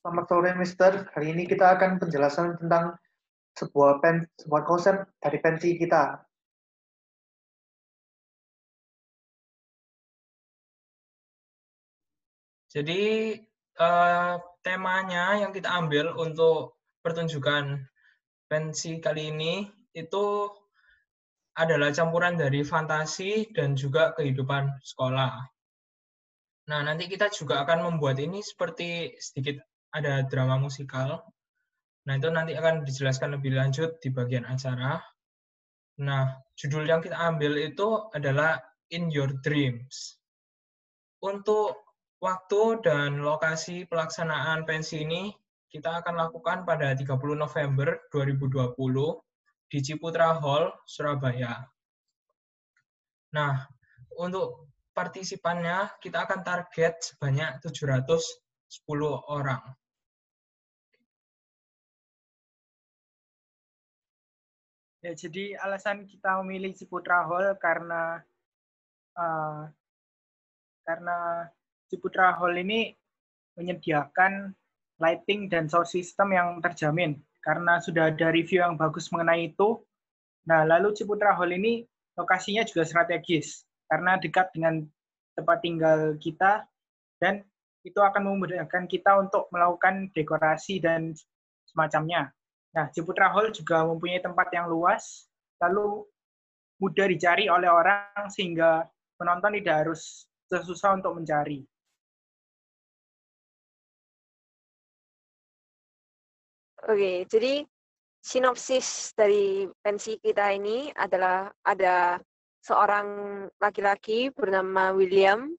Selamat sore, Mister. Hari ini kita akan penjelasan tentang sebuah konsep dari pensi kita. Jadi temanya yang kita ambil untuk pertunjukan pensi kali ini itu adalah campuran dari fantasi dan juga kehidupan sekolah. Nah, nanti kita juga akan membuat ini seperti sedikit ada drama musikal. Nah, itu nanti akan dijelaskan lebih lanjut di bagian acara. Nah, judul yang kita ambil itu adalah In Your Dreams. Untuk waktu dan lokasi pelaksanaan pensi ini kita akan lakukan pada 30 November 2020 di Ciputra Hall, Surabaya. Nah, untuk partisipannya kita akan target sebanyak 710 orang. Ya, jadi alasan kita memilih Ciputra Hall karena Ciputra Hall ini menyediakan lighting dan sound system yang terjamin. Karena sudah ada review yang bagus mengenai itu. Nah, lalu Ciputra Hall ini lokasinya juga strategis karena dekat dengan tempat tinggal kita dan itu akan memudahkan kita untuk melakukan dekorasi dan semacamnya. Nah, Ciputra Hall juga mempunyai tempat yang luas, lalu mudah dicari oleh orang sehingga penonton tidak harus susah untuk mencari. Oke, jadi sinopsis dari pensi kita ini adalah ada seorang laki-laki bernama William,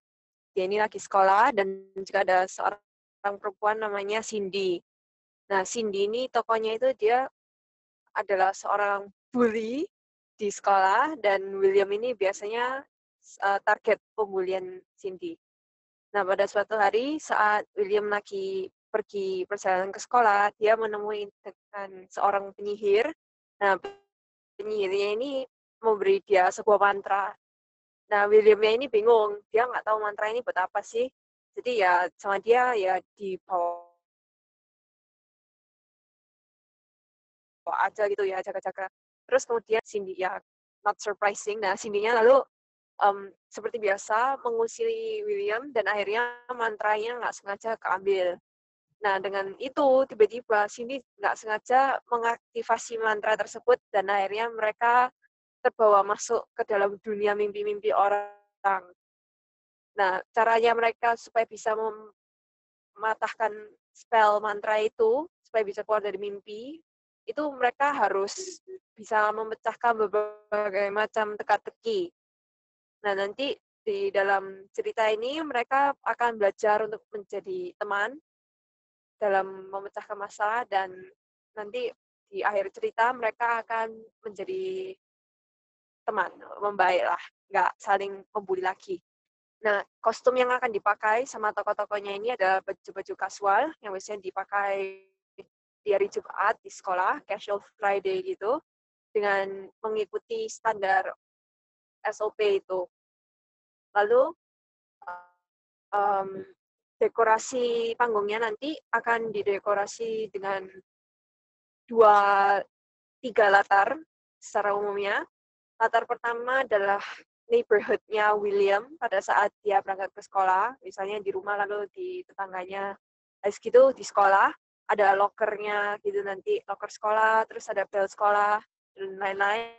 dia ini lagi sekolah, dan juga ada seorang perempuan namanya Cindy. Nah, Cindy ini tokohnya itu dia adalah seorang bully di sekolah, dan William ini biasanya target pembulian Cindy. Nah, pada suatu hari saat William lagi pergi perjalanan ke sekolah, dia menemui dengan seorang penyihir. Nah, penyihirnya ini memberi dia sebuah mantra. Nah, Williamnya ini bingung, dia nggak tahu mantra ini buat apa sih. Jadi ya sama dia ya dibawa aja gitu ya, jaga-jaga. Terus kemudian Cindy ya, not surprising. Nah, Cindy-nya lalu seperti biasa mengusiri William dan akhirnya mantranya nggak sengaja keambil. Nah, dengan itu tiba-tiba Cindy nggak sengaja mengaktifasi mantra tersebut dan akhirnya mereka terbawa masuk ke dalam dunia mimpi-mimpi orang. Nah, caranya mereka supaya bisa mematahkan spell mantra itu, supaya bisa keluar dari mimpi, itu mereka harus bisa memecahkan berbagai macam teka-teki. Nah, nanti di dalam cerita ini mereka akan belajar untuk menjadi teman dalam memecahkan masalah dan nanti di akhir cerita mereka akan menjadi teman, membaik lah, nggak saling membuli lagi. Nah, kostum yang akan dipakai sama tokoh-tokohnya ini adalah baju-baju kasual yang biasanya dipakai di hari Jumat di sekolah, casual Friday gitu, dengan mengikuti standar SOP itu. Lalu dekorasi panggungnya nanti akan didekorasi dengan 3 latar secara umumnya. Latar pertama adalah neighborhood-nya William pada saat dia berangkat ke sekolah, misalnya di rumah lalu di tetangganya. Habis gitu di sekolah ada locker-nya gitu nanti, locker sekolah, terus ada bel sekolah, dan lain-lain.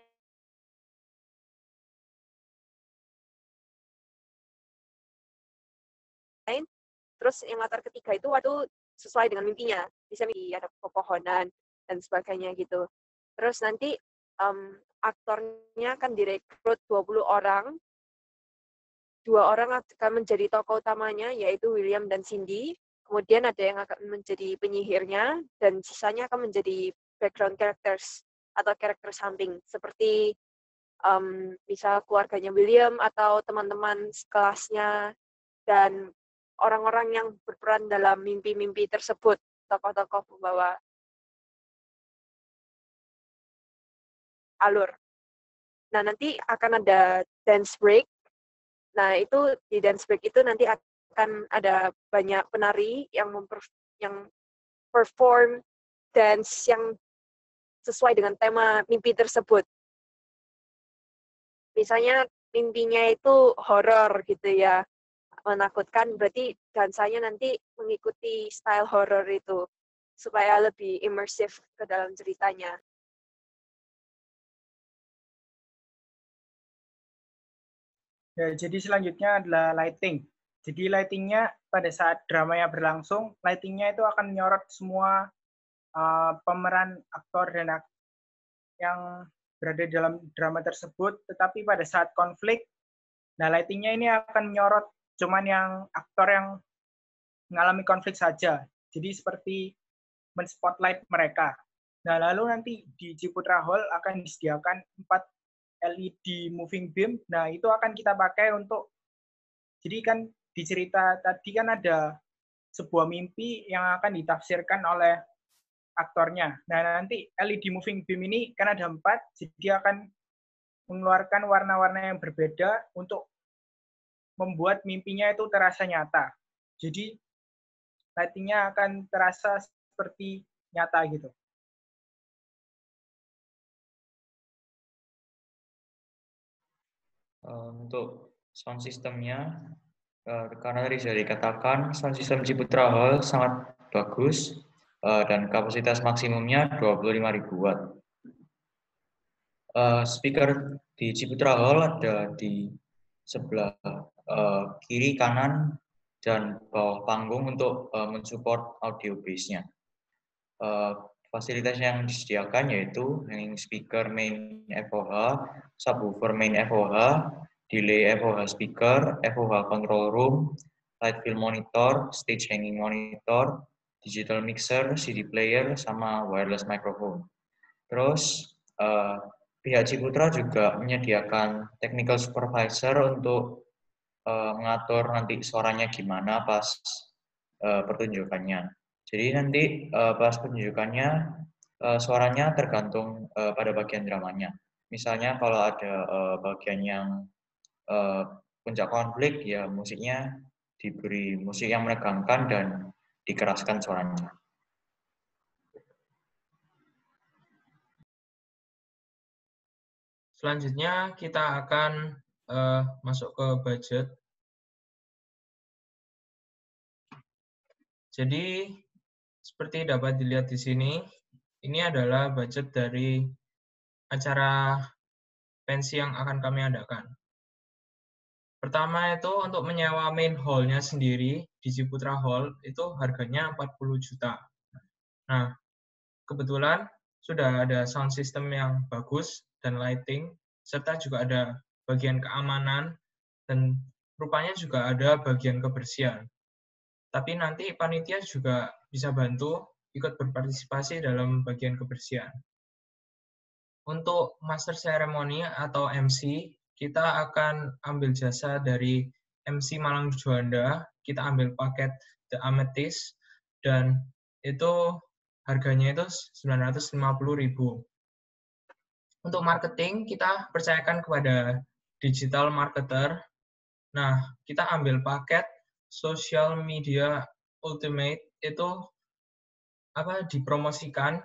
Terus yang latar ketiga itu waduh sesuai dengan mimpinya. Bisa ada pepohonan dan sebagainya gitu. Terus nanti aktornya akan direkrut 20 orang. 2 orang akan menjadi tokoh utamanya, yaitu William dan Cindy. Kemudian ada yang akan menjadi penyihirnya, dan sisanya akan menjadi background characters atau karakter samping. Seperti misal keluarganya William atau teman-teman sekelasnya, dan orang-orang yang berperan dalam mimpi-mimpi tersebut, tokoh-tokoh pembawa alur. Nah, nanti akan ada dance break. Nah, itu di dance break itu nanti akan ada banyak penari yang perform dance yang sesuai dengan tema mimpi tersebut. Misalnya mimpinya itu horor gitu ya, menakutkan, berarti dansanya nanti mengikuti style horor itu supaya lebih imersif ke dalam ceritanya. Ya, jadi selanjutnya adalah lighting. Jadi lightingnya pada saat dramanya berlangsung, lightingnya itu akan menyorot semua pemeran aktor dan yang berada dalam drama tersebut. Tetapi pada saat konflik, nah lightingnya ini akan menyorot cuman yang aktor yang mengalami konflik saja. Jadi seperti men-spotlight mereka. Nah, lalu nanti di Ciputra Hall akan disediakan 4 LED moving beam. Nah, itu akan kita pakai untuk, jadi kan di cerita tadi kan ada sebuah mimpi yang akan ditafsirkan oleh aktornya. Nah, nanti LED moving beam ini kan ada 4, jadi akan mengeluarkan warna-warna yang berbeda untuk membuat mimpinya itu terasa nyata. Jadi, lighting-nya akan terasa seperti nyata gitu. Untuk sound system-nya, karena tadi sudah dikatakan, sound system Ciputra Hall sangat bagus dan kapasitas maksimumnya 25.000 watt. Speaker di Ciputra Hall ada di sebelah kiri, kanan, dan bawah panggung untuk mensupport audio base-nya. Fasilitas yang disediakan yaitu hanging speaker main FOH, subwoofer main FOH, delay FOH speaker, FOH control room, light fill monitor, stage hanging monitor, digital mixer, CD player, sama wireless microphone. Terus pihak Ciputra juga menyediakan technical supervisor untuk mengatur nanti suaranya gimana pas pertunjukannya. Jadi nanti pas penunjukannya suaranya tergantung pada bagian dramanya. Misalnya kalau ada bagian yang puncak konflik, ya musiknya diberi musik yang menegangkan dan dikeraskan suaranya. Selanjutnya kita akan masuk ke budget. Jadi seperti dapat dilihat di sini, ini adalah budget dari acara pensi yang akan kami adakan. Pertama itu untuk menyewa main hall-nya sendiri di Ciputra Hall itu harganya 40 juta. Nah, kebetulan sudah ada sound system yang bagus dan lighting, serta juga ada bagian keamanan dan rupanya juga ada bagian kebersihan. Tapi nanti panitia juga bisa bantu ikut berpartisipasi dalam bagian kebersihan. Untuk master ceremony atau MC, kita akan ambil jasa dari MC Malang Juanda, kita ambil paket The Amethyst, dan itu harganya itu 950.000. Untuk marketing, kita percayakan kepada digital marketer. Nah, kita ambil paket social media ultimate, itu dipromosikan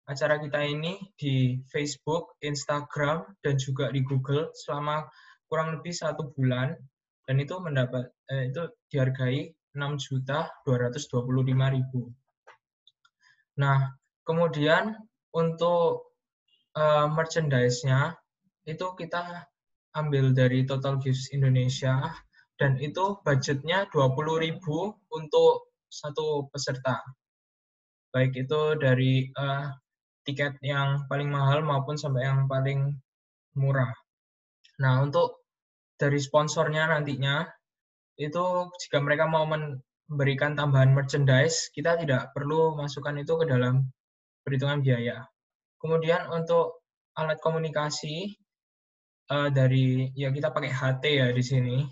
acara kita ini di Facebook, Instagram, dan juga di Google selama kurang lebih 1 bulan, dan itu itu dihargai 6.225.000. Nah, kemudian untuk merchandise-nya itu kita ambil dari Total Gifts Indonesia, dan itu budgetnya 20.000 untuk satu peserta. Baik itu dari tiket yang paling mahal maupun sampai yang paling murah. Nah, untuk dari sponsornya nantinya, itu jika mereka mau memberikan tambahan merchandise, kita tidak perlu masukkan itu ke dalam perhitungan biaya. Kemudian untuk alat komunikasi, kita pakai HT ya di sini.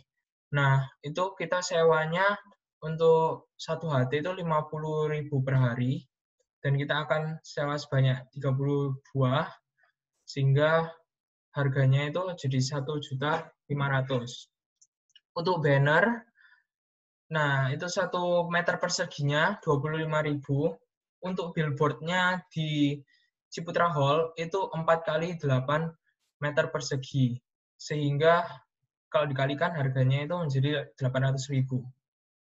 Nah, itu kita sewanya untuk satu HT itu 50.000 per hari, dan kita akan sewa sebanyak 30 buah, sehingga harganya itu jadi 1.500.000. Untuk banner, nah itu 1 meter perseginya 25.000, untuk billboardnya di Ciputra Hall itu 4 kali 8 meter persegi. Sehingga kalau dikalikan harganya itu menjadi 800.000.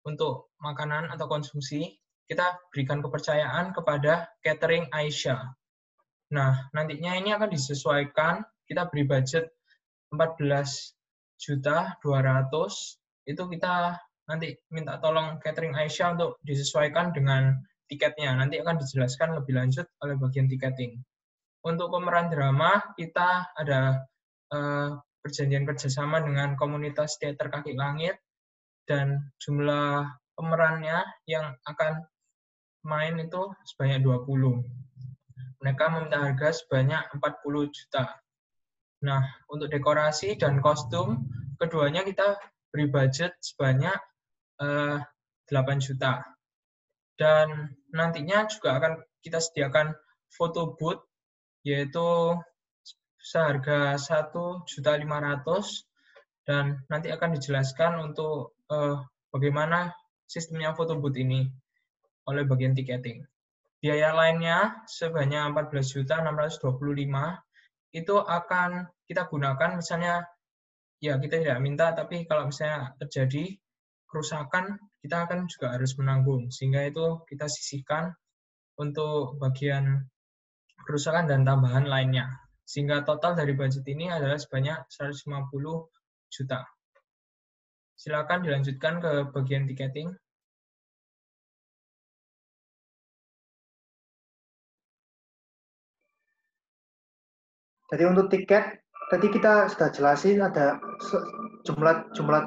Untuk makanan atau konsumsi, kita berikan kepercayaan kepada catering Aisyah. Nah, nantinya ini akan disesuaikan, kita beri budget 14.200.000, itu kita nanti minta tolong catering Aisyah untuk disesuaikan dengan tiketnya. Nanti akan dijelaskan lebih lanjut oleh bagian tiketing. Untuk pemeran drama, kita ada perjanjian kerjasama dengan komunitas teater Kaki Langit, dan jumlah pemerannya yang akan main itu sebanyak 20. Mereka meminta harga sebanyak 40 juta. Nah, untuk dekorasi dan kostum, keduanya kita beri budget sebanyak 8 juta. Dan nantinya juga akan kita sediakan foto booth, yaitu seharga 1.500.000, dan nanti akan dijelaskan untuk bagaimana sistemnya foto booth ini oleh bagian tiketing. Biaya lainnya sebanyak 14.625.000 itu akan kita gunakan, misalnya ya kita tidak minta, tapi kalau misalnya terjadi kerusakan kita akan juga harus menanggung, sehingga itu kita sisihkan untuk bagian kerusakan dan tambahan lainnya, sehingga total dari budget ini adalah sebanyak 150 juta. Silakan dilanjutkan ke bagian tiketing. Jadi untuk tiket, tadi kita sudah jelasin ada jumlah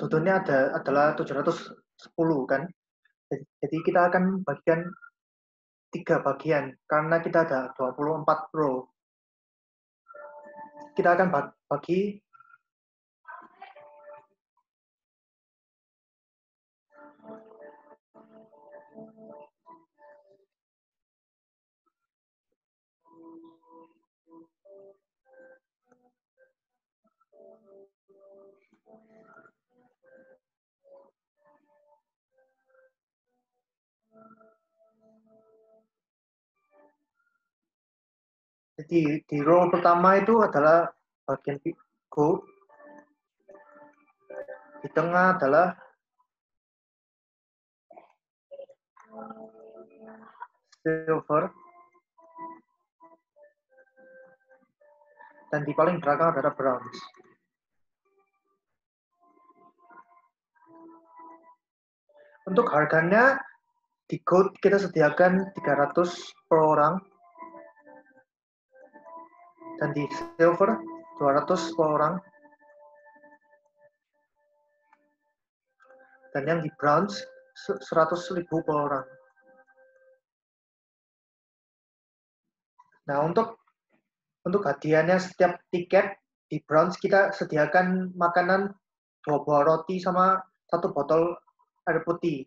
tutupnya adalah 710 kan. Jadi kita akan bagikan 3 bagian karena kita ada 24 row. Kita akan bagi Jadi di row pertama itu adalah bagian gold, di tengah adalah silver, dan di paling belakang adalah bronze. Untuk harganya di gold kita sediakan 300 per orang, dan di silver 200 per orang, dan yang di bronze 100.000 per orang. Nah, untuk hadiahnya setiap tiket di bronze kita sediakan makanan 2 buah roti sama 1 botol air putih.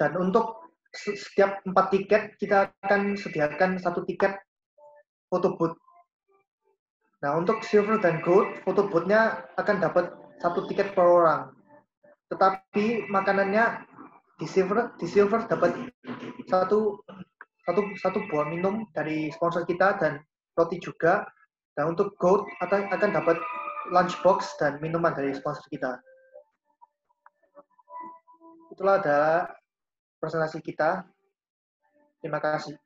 Dan untuk setiap 4 tiket kita akan sediakan 1 tiket foto booth. Nah, untuk silver dan gold, foto booth-nya akan dapat 1 tiket per orang. Tetapi makanannya di silver dapat satu buah minum dari sponsor kita dan roti juga. Dan untuk gold akan dapat lunchbox dan minuman dari sponsor kita. Itulah adalah presentasi kita. Terima kasih.